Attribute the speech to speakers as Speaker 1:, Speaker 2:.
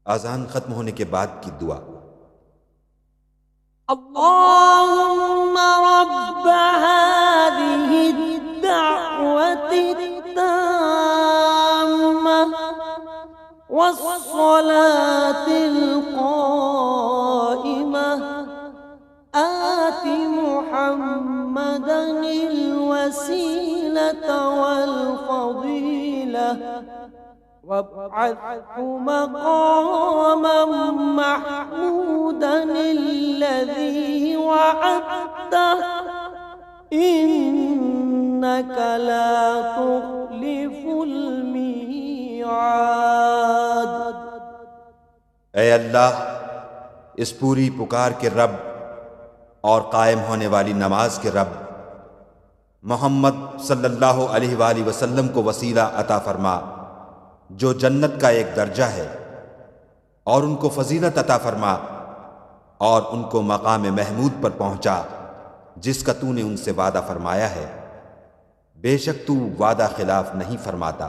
Speaker 1: अजान खत्म होने के बाद की दुआ।
Speaker 2: अल्लाहुम्मा रब्ब हादिहि द्दअवति त्ताम्मा वस्सलातिल क़ाइमा आति मुहम्मदनिल वसीलता वल फ़दीला वब्अत्हु मक़ामम महमूदनिल्लज़ी वअदतह इन्नका ला तुख़्लिफ़ुल मिआद।
Speaker 1: ऐ अल्लाह, इस पूरी पुकार के रब और कायम होने वाली नमाज के रब, मोहम्मद सल्लल्लाहु अलैहि वसल्लम को वसीला अता फरमा जो जन्नत का एक दर्जा है, और उनको फजीलत अता फरमा और उनको मकाम महमूद पर पहुंचा जिसका तूने उनसे वादा फरमाया है। बेशक तू वादा खिलाफ नहीं फरमाता।